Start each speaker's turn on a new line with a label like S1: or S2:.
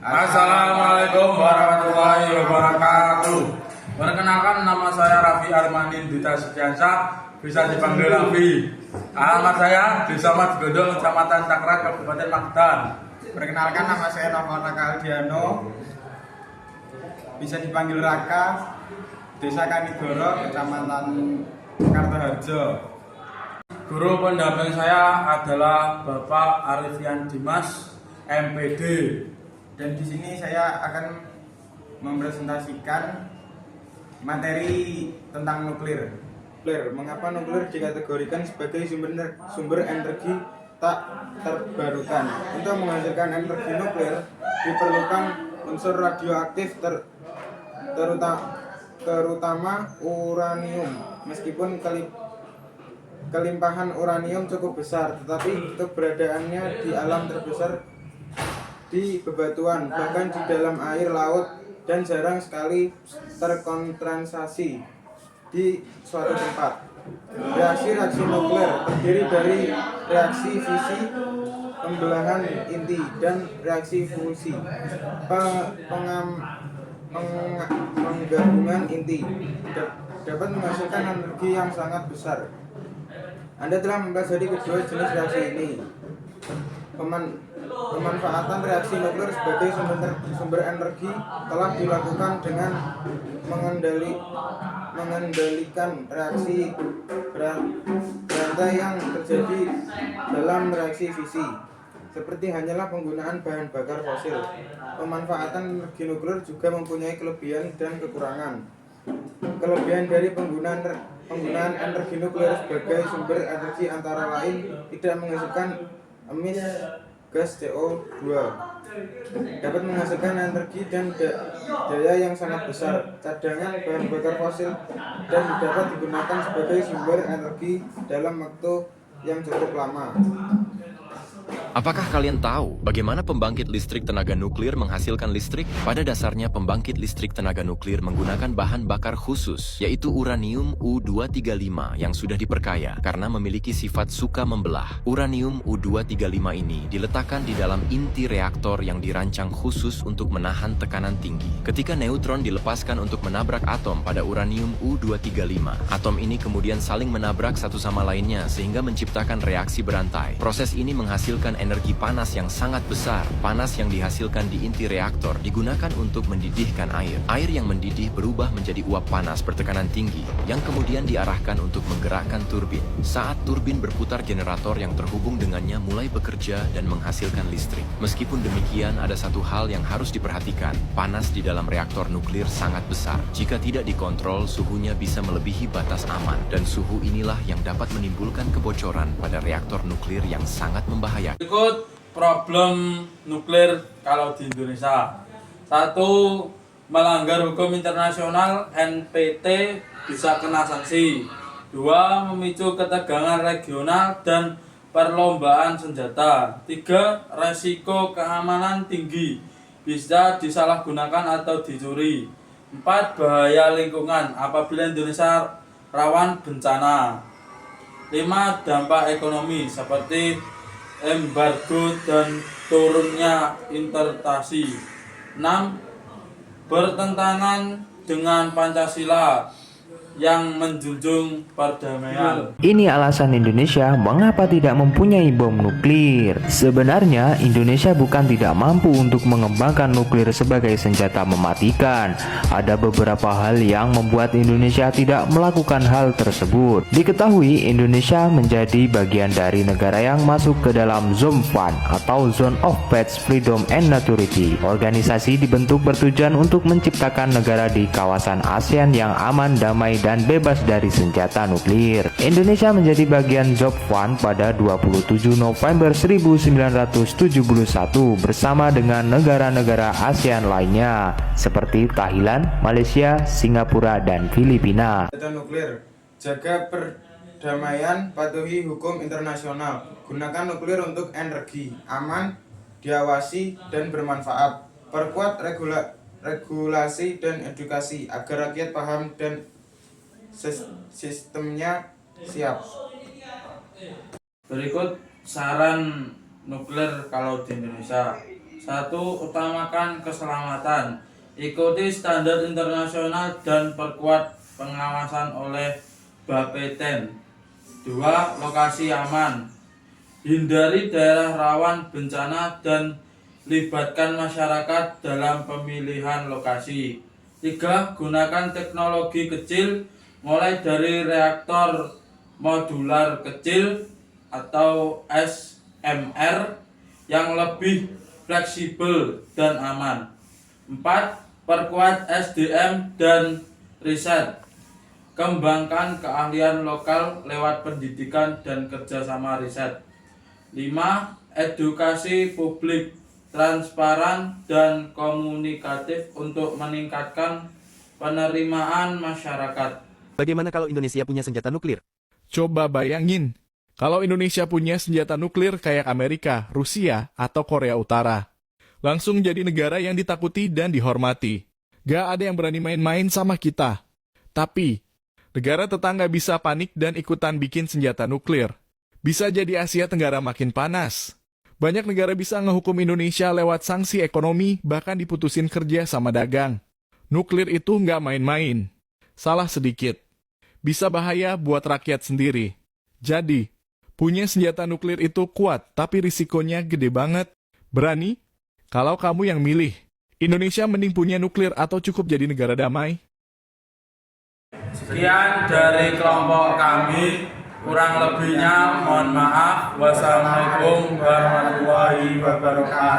S1: Assalamualaikum warahmatullahi wabarakatuh. Perkenalkan, nama saya Raffi Armanin Dita Setiansa, bisa dipanggil Raffi. Alamat saya Desa Majgodo, Kecamatan Cakra, Kabupaten Magetan.
S2: Perkenalkan, nama saya Rafa Aldiano, bisa dipanggil Raka, Desa Kanigoro, Kecamatan Kartoharjo.
S1: Guru pendamping saya adalah Bapak Arifian Dimas, MPD.
S2: Dan di sini saya akan mempresentasikan materi tentang nuklir. Mengapa nuklir dikategorikan sebagai sumber energi tak terbarukan? Untuk menghasilkan energi nuklir diperlukan unsur radioaktif terutama uranium. Meskipun kelimpahan uranium cukup besar, tetapi keberadaannya di alam terbesar di bebatuan, bahkan di dalam air laut, dan jarang sekali terkondensasi di suatu tempat. Reaksi nuklir terdiri dari reaksi fisi, pembelahan inti, dan reaksi fusi, penggabungan inti. Dapat menghasilkan energi yang sangat besar. Anda telah mempelajari kedua jenis reaksi ini. Pemanfaatan reaksi nuklir sebagai sumber energi telah dilakukan dengan mengendalikan reaksi berantai yang terjadi dalam reaksi fisi, seperti hanyalah penggunaan bahan bakar fosil. Pemanfaatan energi nuklir juga mempunyai kelebihan dan kekurangan. Kelebihan dari penggunaan energi nuklir sebagai sumber energi antara lain tidak menghasilkan emisi gas CO2, dapat menghasilkan energi dan daya yang sangat besar, cadangan bahan bakar fosil, dan dapat digunakan sebagai sumber energi dalam waktu yang cukup lama.
S3: Apakah kalian tahu bagaimana pembangkit listrik tenaga nuklir menghasilkan listrik? Pada dasarnya pembangkit listrik tenaga nuklir menggunakan bahan bakar khusus, yaitu uranium U-235 yang sudah diperkaya karena memiliki sifat suka membelah. Uranium U-235 ini diletakkan di dalam inti reaktor yang dirancang khusus untuk menahan tekanan tinggi. Ketika neutron dilepaskan untuk menabrak atom pada uranium U-235, atom ini kemudian saling menabrak satu sama lainnya sehingga menciptakan reaksi berantai. Proses ini menghasilkan energi panas yang sangat besar. Panas yang dihasilkan di inti reaktor digunakan untuk mendidihkan air. Air yang mendidih berubah menjadi uap panas bertekanan tinggi yang kemudian diarahkan untuk menggerakkan turbin. Saat turbin berputar, generator yang terhubung dengannya mulai bekerja dan menghasilkan listrik. Meskipun demikian, ada satu hal yang harus diperhatikan. Panas di dalam reaktor nuklir sangat besar. Jika tidak dikontrol, suhunya bisa melebihi batas aman, dan suhu inilah yang dapat menimbulkan kebocoran pada reaktor nuklir yang sangat membahayakan.
S1: Berikut problem nuklir kalau di Indonesia. 1. Melanggar hukum internasional, NPT bisa kena sanksi. 2. Memicu ketegangan regional dan perlombaan senjata. 3. Resiko keamanan tinggi, bisa disalahgunakan atau dicuri. 4. Bahaya lingkungan apabila Indonesia rawan bencana. 5. Dampak ekonomi seperti embargo dan turunnya investasi. 6. Bertentangan dengan Pancasila yang menjunjung perdamaian.
S4: Ini alasan Indonesia mengapa tidak mempunyai bom nuklir. Sebenarnya Indonesia bukan tidak mampu untuk mengembangkan nuklir sebagai senjata mematikan. Ada beberapa hal yang membuat Indonesia tidak melakukan hal tersebut. Diketahui Indonesia menjadi bagian dari negara yang masuk ke dalam ZOMFAN atau Zone of Peace, Freedom and Neutrality. Organisasi dibentuk bertujuan untuk menciptakan negara di kawasan ASEAN yang aman, damai, dan bebas dari senjata nuklir. Indonesia menjadi bagian ZOMFAN pada 27 November 1971 bersama dengan negara-negara ASEAN lainnya seperti Thailand, Malaysia, Singapura, dan Filipina.
S2: Nuklir, jaga perdamaian, patuhi hukum internasional, gunakan nuklir untuk energi, aman, diawasi, dan bermanfaat. Perkuat regulasi dan edukasi agar rakyat paham dan sistemnya siap.
S1: Berikut saran nuklir kalau di Indonesia. 1. Utamakan keselamatan. Ikuti standar internasional dan perkuat pengawasan oleh Bapeten. 2. Lokasi aman. Hindari daerah rawan bencana dan libatkan masyarakat dalam pemilihan lokasi. 3. Gunakan teknologi kecil mulai dari reaktor modular kecil atau SMR yang lebih fleksibel dan aman. 4. Perkuat SDM dan riset. Kembangkan keahlian lokal lewat pendidikan dan kerjasama riset. 5. Edukasi publik transparan dan komunikatif untuk meningkatkan penerimaan masyarakat.
S5: Bagaimana kalau Indonesia punya senjata nuklir?
S6: Coba bayangin, kalau Indonesia punya senjata nuklir kayak Amerika, Rusia, atau Korea Utara. Langsung jadi negara yang ditakuti dan dihormati. Gak ada yang berani main-main sama kita. Tapi, negara tetangga bisa panik dan ikutan bikin senjata nuklir. Bisa jadi Asia Tenggara makin panas. Banyak negara bisa ngehukum Indonesia lewat sanksi ekonomi, bahkan diputusin kerja sama dagang. Nuklir itu nggak main-main. Salah sedikit. Bisa bahaya buat rakyat sendiri. Jadi, punya senjata nuklir itu kuat, tapi risikonya gede banget. Berani? Kalau kamu yang milih, Indonesia mending punya nuklir atau cukup jadi negara damai?
S1: Sekian dari kelompok kami. Kurang lebihnya mohon maaf. Wassalamualaikum warahmatullahi wabarakatuh.